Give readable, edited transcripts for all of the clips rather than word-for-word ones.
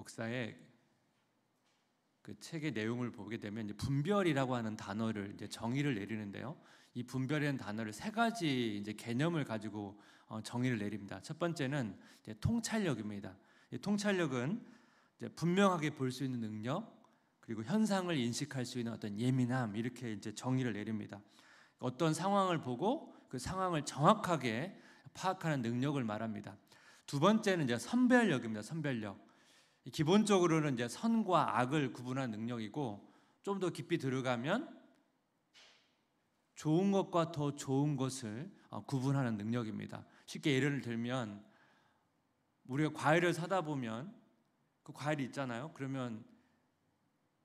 목사의 그 책의 내용을 보게 되면 이제 분별이라고 하는 단어를 이제 정의를 내리는데요. 이 분별이라는 단어를 세 가지 이제 개념을 가지고 정의를 내립니다. 첫 번째는 이제 통찰력입니다. 이 통찰력은 이제 분명하게 볼 수 있는 능력, 그리고 현상을 인식할 수 있는 어떤 예민함, 이렇게 이제 정의를 내립니다. 어떤 상황을 보고 그 상황을 정확하게 파악하는 능력을 말합니다. 두 번째는 이제 선별력입니다. 선별력. 기본적으로는 이제 선과 악을 구분하는 능력이고, 좀 더 깊이 들어가면 좋은 것과 더 좋은 것을 구분하는 능력입니다. 쉽게 예를 들면 우리가 과일을 사다 보면 그 과일이 있잖아요. 그러면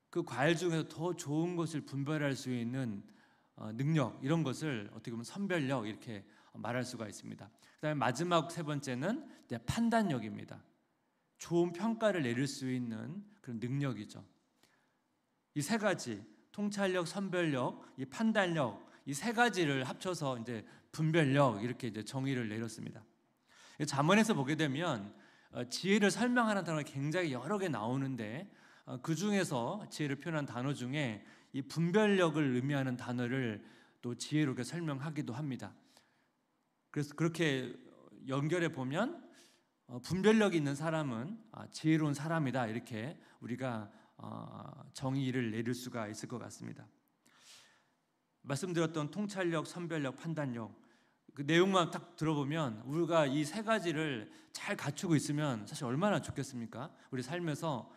그 과일 중에서 더 좋은 것을 분별할 수 있는 능력, 이런 것을 어떻게 보면 선별력, 이렇게 말할 수가 있습니다. 그다음에 마지막 세 번째는 이제 판단력입니다. 좋은 평가를 내릴 수 있는 그런 능력이죠. 이 세 가지, 통찰력, 선별력, 이 판단력, 이 세 가지를 합쳐서 이제 분별력, 이렇게 이제 정의를 내렸습니다. 잠언에서 보게 되면 지혜를 설명하는 단어가 굉장히 여러 개 나오는데, 그 중에서 지혜를 표현한 단어 중에 이 분별력을 의미하는 단어를 또 지혜롭게 설명하기도 합니다. 그래서 그렇게 연결해 보면 분별력이 있는 사람은 지혜로운 사람이다, 이렇게 우리가 정의를 내릴 수가 있을 것 같습니다. 말씀드렸던 통찰력, 선별력, 판단력, 그 내용만 딱 들어보면 우리가 이 세 가지를 잘 갖추고 있으면 사실 얼마나 좋겠습니까? 우리 삶에서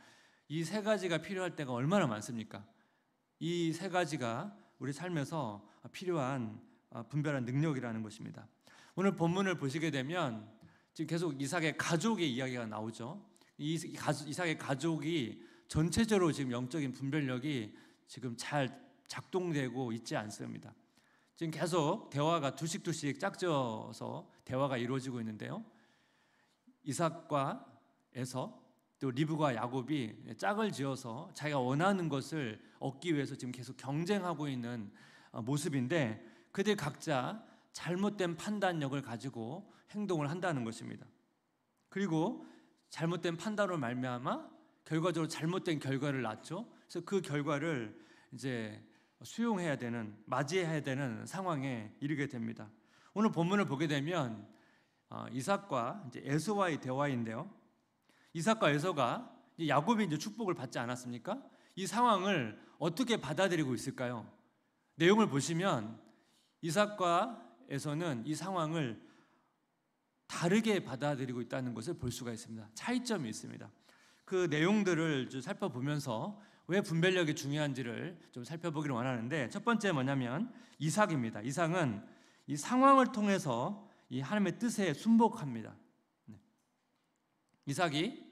이 세 가지가 필요할 때가 얼마나 많습니까? 이 세 가지가 우리 삶에서 필요한 분별한 능력이라는 것입니다. 오늘 본문을 보시게 되면 지금 계속 이삭의 가족의 이야기가 나오죠. 이삭의 가족이 전체적으로 지금 영적인 분별력이 지금 잘 작동되고 있지 않습니다. 지금 계속 대화가 두씩 짝져서 대화가 이루어지고 있는데요. 이삭과 에서 또 리브가 야곱이 짝을 지어서 자기가 원하는 것을 얻기 위해서 지금 계속 경쟁하고 있는 모습인데, 그들 각자 잘못된 판단력을 가지고 행동을 한다는 것입니다. 그리고 잘못된 판단으로 말미암아 결과적으로 잘못된 결과를 낳죠. 그래서 그 결과를 이제 수용해야 되는, 맞이해야 되는 상황에 이르게 됩니다. 오늘 본문을 보게 되면 이삭과 이제 에서와의 대화인데요. 이삭과 에서가 야곱이 이제 축복을 받지 않았습니까? 이 상황을 어떻게 받아들이고 있을까요? 내용을 보시면 이삭과 에서는 이 상황을 다르게 받아들이고 있다는 것을 볼 수가 있습니다. 차이점이 있습니다. 그 내용들을 좀 살펴보면서 왜 분별력이 중요한지를 좀 살펴보기를 원하는데, 첫 번째 뭐냐면 이삭입니다. 이삭은 이 상황을 통해서 이 하나님의 뜻에 순복합니다. 이삭이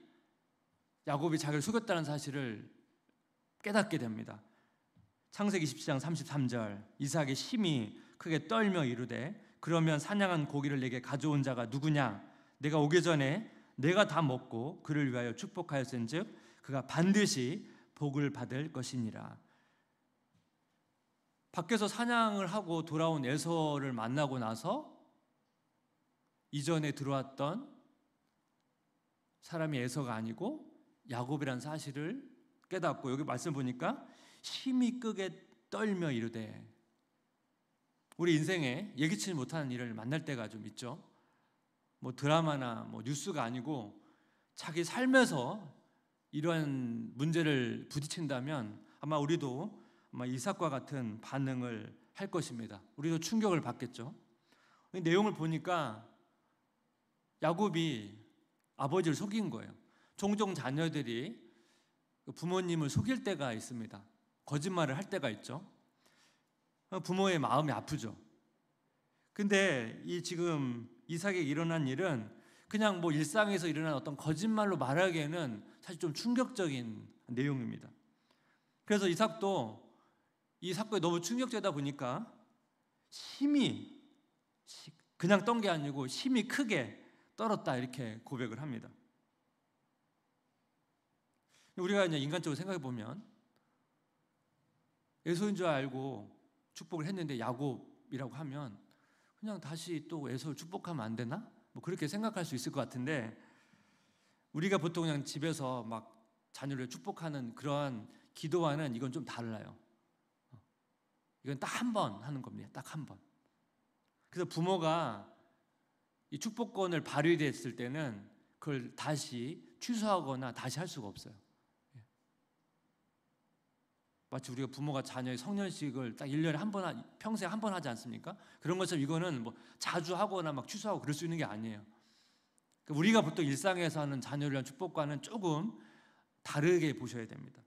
야곱이 자기를 속였다는 사실을 깨닫게 됩니다. 창세기 27장 33절, 이삭이 심히 크게 떨며 이르되 그러면 사냥한 고기를 내게 가져온 자가 누구냐? 내가 오기 전에 내가 다 먹고 그를 위하여 축복하였은즉 그가 반드시 복을 받을 것이니라. 밖에서 사냥을 하고 돌아온 에서를 만나고 나서 이전에 들어왔던 사람이 에서가 아니고 야곱이라는 사실을 깨닫고, 여기 말씀 보니까 심히 크게 떨며 이르되, 우리 인생에 예기치 못하는 일을 만날 때가 좀 있죠. 뭐 드라마나 뭐 뉴스가 아니고 자기 삶에서 이러한 문제를 부딪힌다면 아마 우리도 이삭과 같은 반응을 할 것입니다. 우리도 충격을 받겠죠. 내용을 보니까 야곱이 아버지를 속인 거예요. 종종 자녀들이 부모님을 속일 때가 있습니다. 거짓말을 할 때가 있죠. 부모의 마음이 아프죠. 근데 이 지금 이삭에게 일어난 일은 그냥 뭐 일상에서 일어난 어떤 거짓말로 말하기에는 사실 좀 충격적인 내용입니다. 그래서 이삭도 이 사건이 너무 충격적이다 보니까 심히, 그냥 떤 게 아니고 심히 크게 떨었다, 이렇게 고백을 합니다. 우리가 이제 인간적으로 생각해 보면 에서인 줄 알고 축복을 했는데 야곱이라고 하면 그냥 다시 또 에서를 축복하면 안 되나? 뭐 그렇게 생각할 수 있을 것 같은데, 우리가 보통 그냥 집에서 막 자녀를 축복하는 그러한 기도와는 이건 좀 달라요. 이건 딱 한 번 하는 겁니다. 딱 한 번. 그래서 부모가 이 축복권을 발휘됐을 때는 그걸 다시 취소하거나 다시 할 수가 없어요. 마치 우리가 부모가 자녀의 성년식을 딱 1년에 한 번, 평생 한 번 하지 않습니까? 그런 것처럼 이거는 뭐 자주 하거나 막 취소하고 그럴 수 있는 게 아니에요. 우리가 보통 일상에서 하는 자녀를 위한 축복과는 조금 다르게 보셔야 됩니다.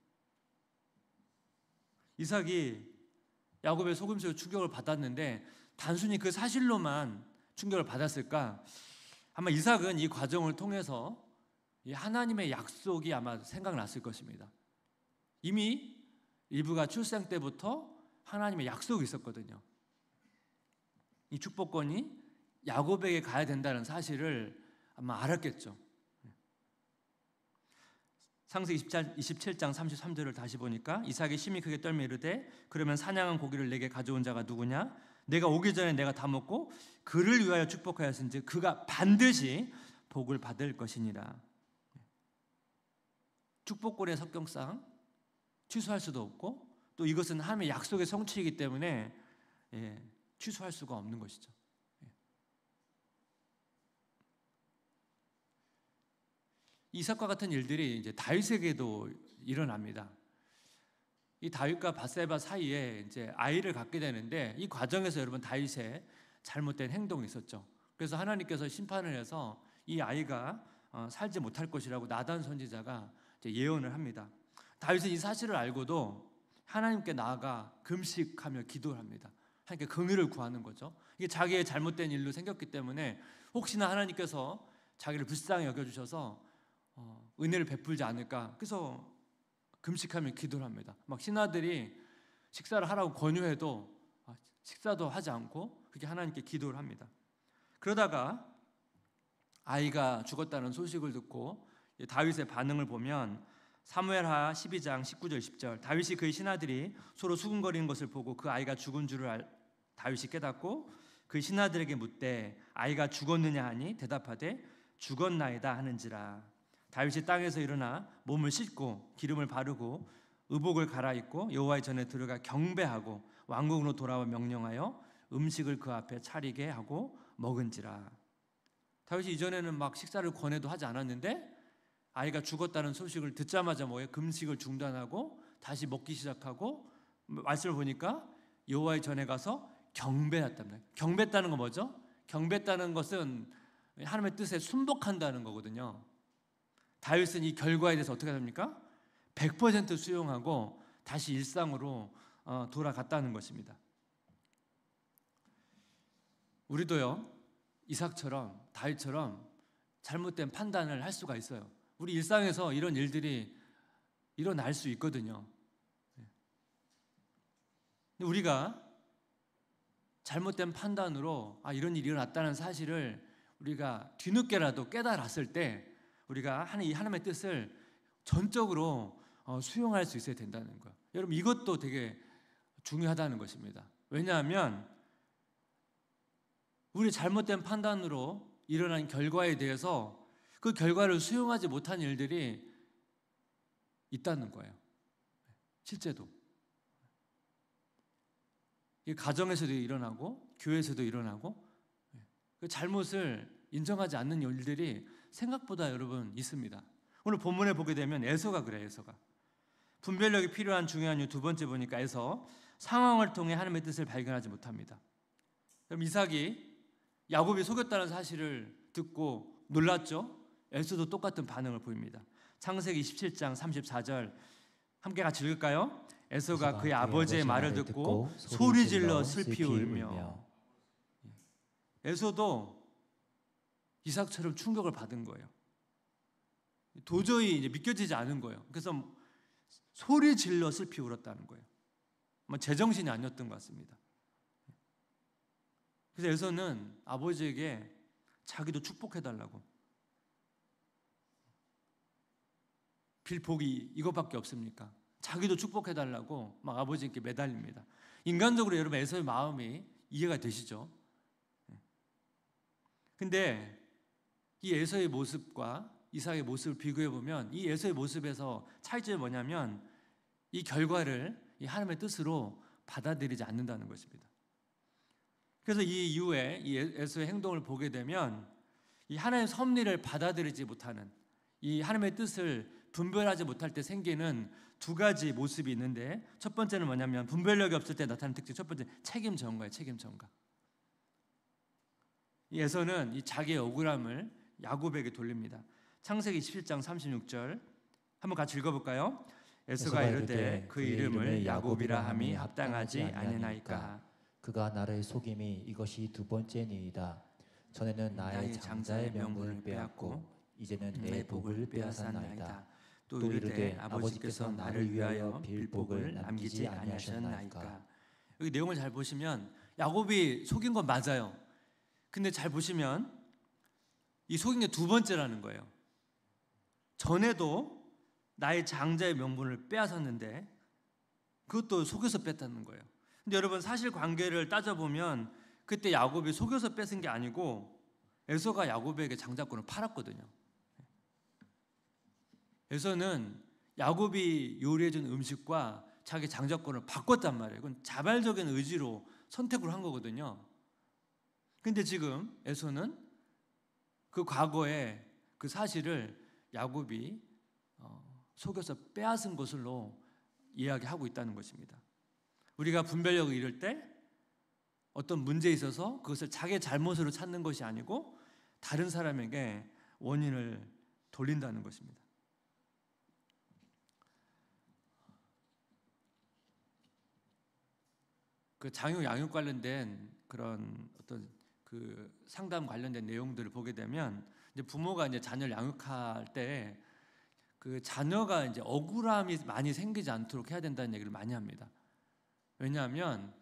이삭이 야곱의 속임수로 충격을 받았는데 단순히 그 사실로만 충격을 받았을까? 아마 이삭은 이 과정을 통해서 이 하나님의 약속이 아마 생각났을 것입니다. 이미 리브가 출생 때부터 하나님의 약속이 있었거든요. 이 축복권이 야곱에게 가야 된다는 사실을 아마 알았겠죠. 창세기 27장 33절을 다시 보니까 이삭이 심히 크게 떨며 이르되 그러면 사냥한 고기를 내게 가져온 자가 누구냐? 내가 오기 전에 내가 다 먹고 그를 위하여 축복하였은즉 그가 반드시 복을 받을 것이니라. 축복권의 성격상 취소할 수도 없고 또 이것은 하나님의 약속의 성취이기 때문에 취소할 수가 없는 것이죠. 이삭과 같은 일들이 이제 다윗에게도 일어납니다. 이 다윗과 밧세바 사이에 이제 아이를 갖게 되는데 이 과정에서 여러분 다윗의 잘못된 행동이 있었죠. 그래서 하나님께서 심판을 해서 이 아이가 살지 못할 것이라고 나단 선지자가 이제 예언을 합니다. 다윗은 이 사실을 알고도 하나님께 나아가 금식하며 기도를 합니다. 하나님께 긍휼을 구하는 거죠. 이게 자기의 잘못된 일로 생겼기 때문에 혹시나 하나님께서 자기를 불쌍히 여겨주셔서 은혜를 베풀지 않을까. 그래서 금식하며 기도를 합니다. 막 신하들이 식사를 하라고 권유해도 식사도 하지 않고 그렇게 하나님께 기도를 합니다. 그러다가 아이가 죽었다는 소식을 듣고 다윗의 반응을 보면 사무엘하 12장 19절 10절 다윗이 그의 신하들이 서로 수군거리는 것을 보고 그 아이가 죽은 줄을 다윗이 깨닫고 그 신하들에게 묻되 아이가 죽었느냐 하니 대답하되 죽었나이다 하는지라. 다윗이 땅에서 일어나 몸을 씻고 기름을 바르고 의복을 갈아입고 여호와의 전에 들어가 경배하고 왕궁으로 돌아와 명령하여 음식을 그 앞에 차리게 하고 먹은지라. 다윗이 이전에는 막 식사를 권해도 하지 않았는데 아이가 죽었다는 소식을 듣자마자 뭐예요? 금식을 중단하고 다시 먹기 시작하고 말씀을 보니까 여호와의 전에 가서 경배했답니다. 경배했다는 건 뭐죠? 경배했다는 것은 하나님의 뜻에 순복한다는 거거든요. 다윗은 이 결과에 대해서 어떻게 합니까? 100% 수용하고 다시 일상으로 돌아갔다는 것입니다. 우리도요 이삭처럼 다윗처럼 잘못된 판단을 할 수가 있어요. 우리 일상에서 이런 일들이 일어날 수 있거든요. 근데 우리가 잘못된 판단으로 이런 일이 일어났다는 사실을 우리가 뒤늦게라도 깨달았을 때 우리가 하나님의 뜻을 전적으로 수용할 수 있어야 된다는 거예요. 여러분 이것도 되게 중요하다는 것입니다. 왜냐하면 우리 잘못된 판단으로 일어난 결과에 대해서 그 결과를 수용하지 못한 일들이 있다는 거예요. 실제도 가정에서도 일어나고 교회에서도 일어나고 그 잘못을 인정하지 않는 일들이 생각보다 여러분 있습니다. 오늘 본문에 보게 되면 에서가 그래요. 에서가 분별력이 필요한 중요한 이유 두 번째 보니까 에서 상황을 통해 하나님의 뜻을 발견하지 못합니다. 그럼 이삭이 야곱이 속였다는 사실을 듣고 놀랐죠. 에서도 똑같은 반응을 보입니다. 창세기 27장 34절 함께 같이 읽을까요? 에서가 그의 아버지의 말을 듣고 소리질러 슬피 울며. 에서도 이삭처럼 충격을 받은 거예요. 도저히 이제 믿겨지지 않은 거예요. 그래서 소리질러 슬피 울었다는 거예요. 제정신이 아니었던 것 같습니다. 그래서 에서는 아버지에게 자기도 축복해달라고, 빌 복이 이것밖에 없습니까? 자기도 축복해달라고 막 아버지께 매달립니다. 인간적으로 여러분 에서의 마음이 이해가 되시죠? 근데 이 에서의 모습과 이삭의 모습을 비교해 보면 이 에서의 모습에서 차이점이 뭐냐면 이 결과를 이 하나님의 뜻으로 받아들이지 않는다는 것입니다. 그래서 이 이후에 이 에서의 행동을 보게 되면 이 하나님의 섭리를 받아들이지 못하는, 이 하나님의 뜻을 분별하지 못할 때 생기는 두 가지 모습이 있는데, 첫 번째는 뭐냐면 분별력이 없을 때 나타나는 특징, 첫 번째 책임 전가예요. 책임 전가. 이 에서는 이 자기의 억울함을 야곱에게 돌립니다. 창세기 27장 36절 한번 같이 읽어볼까요? 에서가 이르되 그 이름을 야곱이라 함이 합당하지 아니하나이까. 그가 나를 속임이 이것이 두 번째니이다. 전에는 나의 장자의 명분을 빼앗고 이제는 내 복을 빼앗았나이다. 또 이르되 아버지께서 나를 위하여 빌복을 남기지 아니하셨나이까. 여기 내용을 잘 보시면 야곱이 속인 건 맞아요. 근데 잘 보시면 이 속인 게 두 번째라는 거예요. 전에도 나의 장자의 명분을 빼앗았는데 그것도 속여서 뺐다는 거예요. 근데 여러분, 사실관계를 따져보면 그때 야곱이 속여서 뺏은 게 아니고 에서가 야곱에게 장자권을 팔았거든요. 에서는 야곱이 요리해준 음식과 자기 장자권을 바꿨단 말이에요. 그건 자발적인 의지로 선택을 한 거거든요. 근데 지금 에서는 그 과거의 그 사실을 야곱이 속여서 빼앗은 것으로 이야기하고 있다는 것입니다. 우리가 분별력을 잃을 때 어떤 문제에 있어서 그것을 자기의 잘못으로 찾는 것이 아니고 다른 사람에게 원인을 돌린다는 것입니다. 그 장육 양육 관련된 그런 어떤 그 상담 관련된 내용들을 보게 되면 이제 부모가 이제 자녀를 양육할 때 그 자녀가 이제 억울함이 많이 생기지 않도록 해야 된다는 얘기를 많이 합니다. 왜냐하면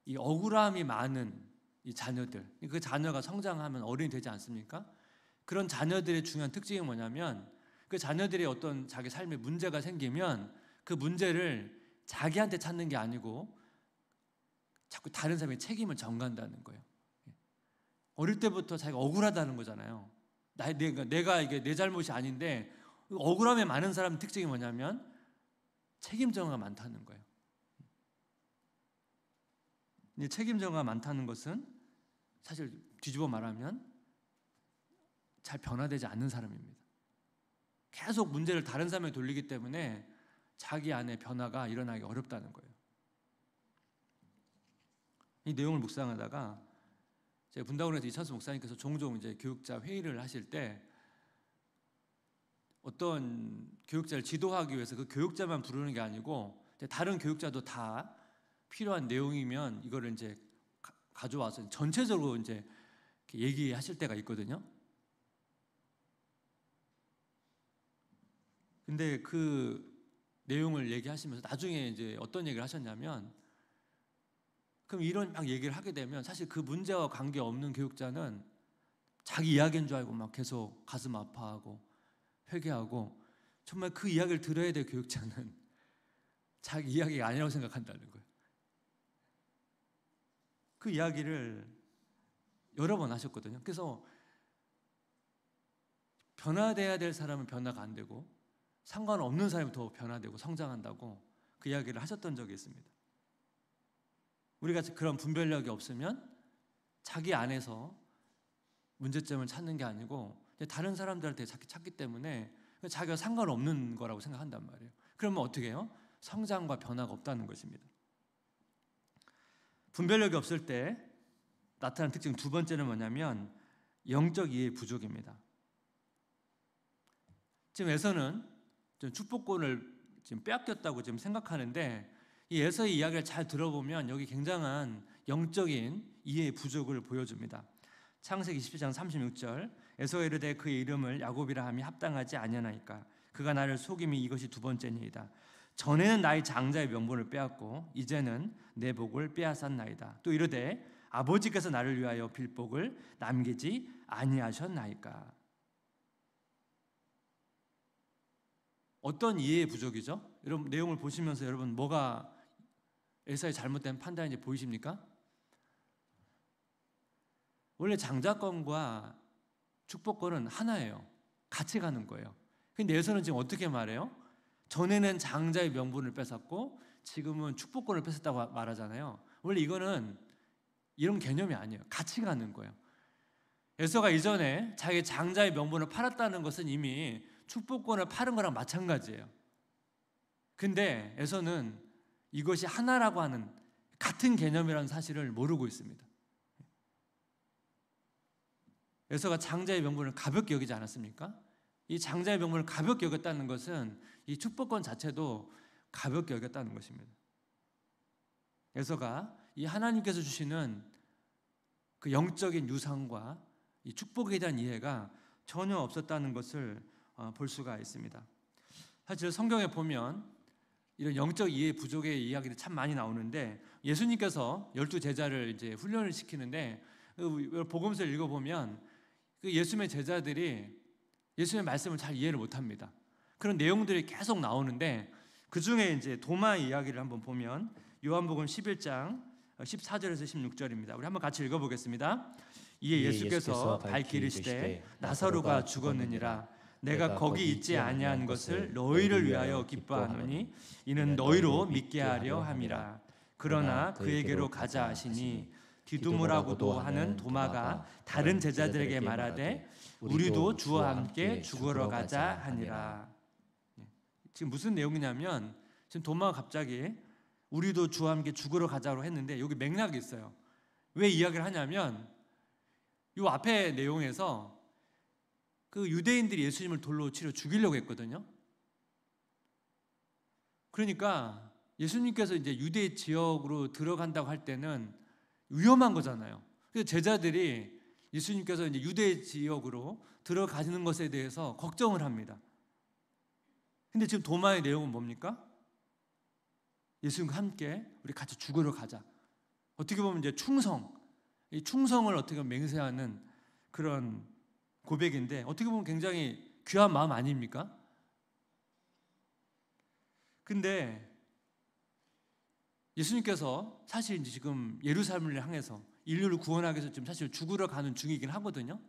이 억울함이 많은 이 자녀들, 그 자녀가 성장하면 어른이 되지 않습니까? 그런 자녀들의 중요한 특징이 뭐냐면 그 자녀들의 어떤 자기 삶에 문제가 생기면 그 문제를 자기한테 찾는 게 아니고 자꾸 다른 사람의 책임을 전가한다는 거예요. 어릴 때부터 자기가 억울하다는 거잖아요. 내가 이게 내 잘못이 아닌데, 억울함에 많은 사람 특징이 뭐냐면 책임전가가 많다는 거예요. 책임전가가 많다는 것은 사실 뒤집어 말하면 잘 변화되지 않는 사람입니다. 계속 문제를 다른 사람에게 돌리기 때문에 자기 안에 변화가 일어나기 어렵다는 거예요. 이 내용을 묵상하다가 제가 분당원에서 이찬수 목사님께서 종종 이제 교육자 회의를 하실 때 어떤 교육자를 지도하기 위해서 그 교육자만 부르는 게 아니고 다른 교육자도 다 필요한 내용이면 이거를 이제 가져와서 전체적으로 이제 얘기하실 때가 있거든요. 근데 그 내용을 얘기하시면서 나중에 이제 어떤 얘기를 하셨냐면, 그럼 이런 막 얘기를 하게 되면 사실 그 문제와 관계없는 교육자는 자기 이야기인 줄 알고 막 계속 가슴 아파하고 회개하고, 정말 그 이야기를 들어야 될 교육자는 자기 이야기가 아니라고 생각한다는 거예요. 그 이야기를 여러 번 하셨거든요. 그래서 변화돼야 될 사람은 변화가 안 되고 상관없는 사람이 더 변화되고 성장한다고 그 이야기를 하셨던 적이 있습니다. 우리가 그런 분별력이 없으면 자기 안에서 문제점을 찾는 게 아니고 다른 사람들한테 찾기 때문에 자기가 상관없는 거라고 생각한단 말이에요. 그러면 어떻게 해요? 성장과 변화가 없다는 것입니다. 분별력이 없을 때 나타나는 특징 두 번째는 뭐냐면 영적 이해 부족입니다. 지금 에서는 축복권을 지금 빼앗겼다고 지금 생각하는데, 이 에서의 이야기를 잘 들어보면 여기 굉장한 영적인 이해의 부족을 보여줍니다. 창세기 27장 36절, 에서가 이르되 그의 이름을 야곱이라 함이 합당하지 아니하나이까. 그가 나를 속임이 이것이 두 번째니이다. 전에는 나의 장자의 명분을 빼앗고 이제는 내 복을 빼앗았나이다. 또 이르되 아버지께서 나를 위하여 빌복을 남기지 아니하셨나이까. 어떤 이해의 부족이죠? 여러분, 내용을 보시면서 여러분 뭐가 에서의 잘못된 판단인지 보이십니까? 원래 장자권과 축복권은 하나예요. 같이 가는 거예요. 근데 에서는 지금 어떻게 말해요? 전에는 장자의 명분을 뺏었고 지금은 축복권을 뺏었다고 말하잖아요. 원래 이거는 이런 개념이 아니에요. 같이 가는 거예요. 에서가 이전에 자기 장자의 명분을 팔았다는 것은 이미 축복권을 파는 거랑 마찬가지예요. 근데 에서는 이것이 하나라고 하는 같은 개념이라는 사실을 모르고 있습니다. 에서가 장자의 명분을 가볍게 여기지 않았습니까? 이 장자의 명분을 가볍게 여겼다는 것은 이 축복권 자체도 가볍게 여겼다는 것입니다. 에서가 이 하나님께서 주시는 그 영적인 유산과 이 축복에 대한 이해가 전혀 없었다는 것을 볼 수가 있습니다. 사실 성경에 보면 이런 영적 이해 부족의 이야기들이 참 많이 나오는데 예수님께서 12제자를 이제 훈련을 시키는데 복음서를 읽어보면 그 예수님의 제자들이 예수님의 말씀을 잘 이해를 못합니다. 그런 내용들이 계속 나오는데 그 중에 이제 도마 이야기를 한번 보면 요한복음 11장 14절에서 16절입니다. 우리 한번 같이 읽어보겠습니다. 이에 예수께서 밝히 이르시되 나사로가 죽었느니라. 내가 거기 있지 아니한 것을 너희를 위하여 기뻐하노니 이는 너희로 믿게 하려 함이라. 그러나 그에게로 가자 하시니 디두모라고도 하는 도마가 다른 제자들에게 말하되 우리도 주와 함께 죽으러 가자 하니라. 지금 무슨 내용이냐면 지금 도마가 갑자기 우리도 주와 함께 죽으러 가자고 했는데 여기 맥락이 있어요. 왜 이야기를 하냐면 이 앞에 내용에서 그 유대인들이 예수님을 돌로 치려 죽이려고 했거든요. 그러니까 예수님께서 이제 유대 지역으로 들어간다고 할 때는 위험한 거잖아요. 그래서 제자들이 예수님께서 이제 유대 지역으로 들어가시는 것에 대해서 걱정을 합니다. 근데 지금 도마의 내용은 뭡니까? 예수님과 함께 우리 같이 죽으러 가자. 어떻게 보면 이제 이 충성을 어떻게 보면 맹세하는 그런 고백인데 어떻게 보면 굉장히 귀한 마음 아닙니까? 근데 예수님께서 사실 이제 지금 예루살렘을 향해서 인류를 구원하기 위해서 지금 사실 죽으러 가는 중이긴 하거든요.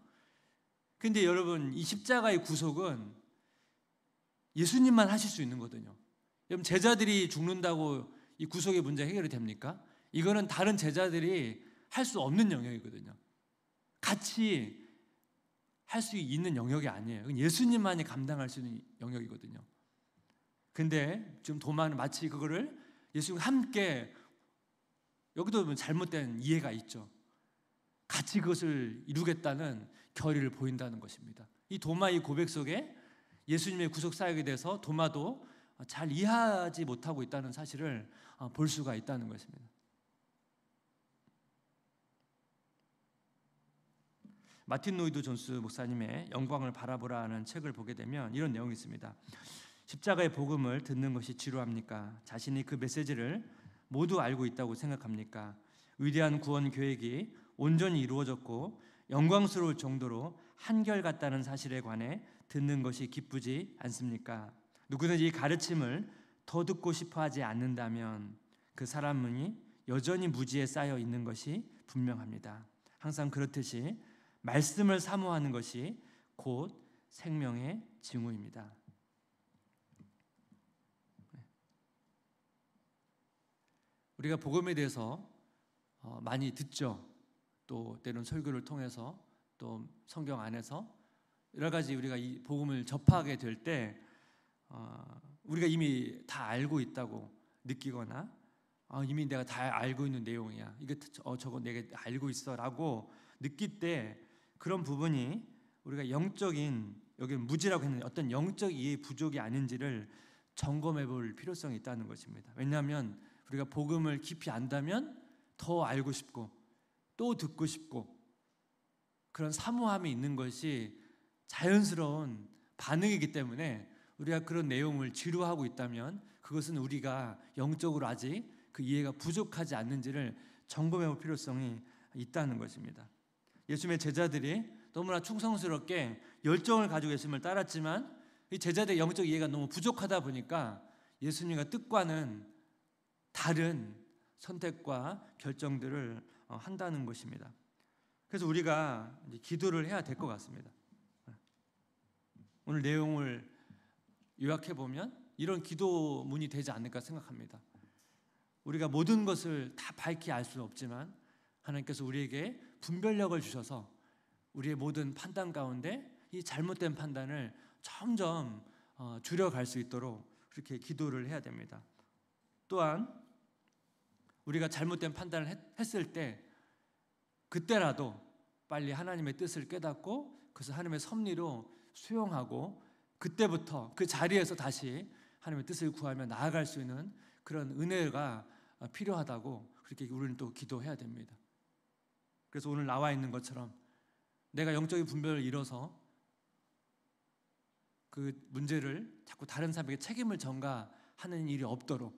근데 여러분 이 십자가의 구속은 예수님만 하실 수 있는 거거든요. 여러분 제자들이 죽는다고 이 구속의 문제 해결이 됩니까? 이거는 다른 제자들이 할 수 없는 영역이거든요. 같이 할 수 있는 영역이 아니에요. 예수님만이 감당할 수 있는 영역이거든요. 근데 지금 도마는 마치 그거를 예수님과 함께 여기도 잘못된 이해가 있죠. 같이 그것을 이루겠다는 결의를 보인다는 것입니다. 이 도마의 고백 속에 예수님의 구속 사역에 대해서 도마도 잘 이해하지 못하고 있다는 사실을 볼 수가 있다는 것입니다. 마틴 로이드 존스 목사님의 영광을 바라보라는 책을 보게 되면 이런 내용이 있습니다. 십자가의 복음을 듣는 것이 지루합니까? 자신이 그 메시지를 모두 알고 있다고 생각합니까? 위대한 구원 계획이 온전히 이루어졌고 영광스러울 정도로 한결같다는 사실에 관해 듣는 것이 기쁘지 않습니까? 누구든지 이 가르침을 더 듣고 싶어 하지 않는다면 그 사람이 여전히 무지에 쌓여 있는 것이 분명합니다. 항상 그렇듯이 말씀을 사모하는 것이 곧 생명의 징후입니다. 우리가 복음에 대해서 많이 듣죠. 또 때로는 설교를 통해서 또 성경 안에서 여러 가지 우리가 이 복음을 접하게 될 때 우리가 이미 다 알고 있다고 느끼거나 이미 내가 다 알고 있는 내용이야. 이거 저거 내가 알고 있어라고 느낄 때 그런 부분이 우리가 영적인 여기 무지라고 했는데 어떤 영적 이해 부족이 아닌지를 점검해 볼 필요성이 있다는 것입니다. 왜냐하면 우리가 복음을 깊이 안다면 더 알고 싶고 또 듣고 싶고 그런 사모함이 있는 것이 자연스러운 반응이기 때문에 우리가 그런 내용을 지루하고 있다면 그것은 우리가 영적으로 아직 그 이해가 부족하지 않는지를 점검해 볼 필요성이 있다는 것입니다. 예수님의 제자들이 너무나 충성스럽게 열정을 가지고 예수님을 따랐지만 이 제자들의 영적 이해가 너무 부족하다 보니까 예수님과 뜻과는 다른 선택과 결정들을 한다는 것입니다. 그래서 우리가 이제 기도를 해야 될 것 같습니다. 오늘 내용을 요약해 보면 이런 기도문이 되지 않을까 생각합니다. 우리가 모든 것을 다 밝히 알 수는 없지만 하나님께서 우리에게 분별력을 주셔서 우리의 모든 판단 가운데 이 잘못된 판단을 점점 줄여갈 수 있도록 그렇게 기도를 해야 됩니다. 또한 우리가 잘못된 판단을 했을 때 그때라도 빨리 하나님의 뜻을 깨닫고 그것을 하나님의 섭리로 수용하고 그때부터 그 자리에서 다시 하나님의 뜻을 구하며 나아갈 수 있는 그런 은혜가 필요하다고 그렇게 우리는 또 기도해야 됩니다. 그래서 오늘 나와 있는 것처럼 내가 영적인 분별을 잃어서 그 문제를 자꾸 다른 사람에게 책임을 전가하는 일이 없도록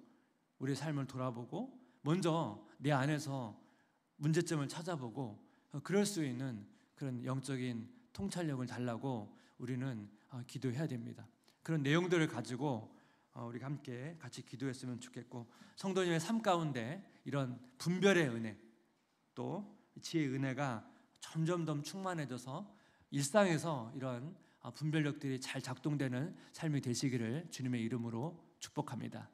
우리의 삶을 돌아보고 먼저 내 안에서 문제점을 찾아보고 그럴 수 있는 그런 영적인 통찰력을 달라고 우리는 기도해야 됩니다. 그런 내용들을 가지고 우리가 함께 같이 기도했으면 좋겠고 성도님의 삶 가운데 이런 분별의 은혜 또 지혜의 은혜가 점점 더 충만해져서 일상에서 이런 분별력들이 잘 작동되는 삶이 되시기를 주님의 이름으로 축복합니다.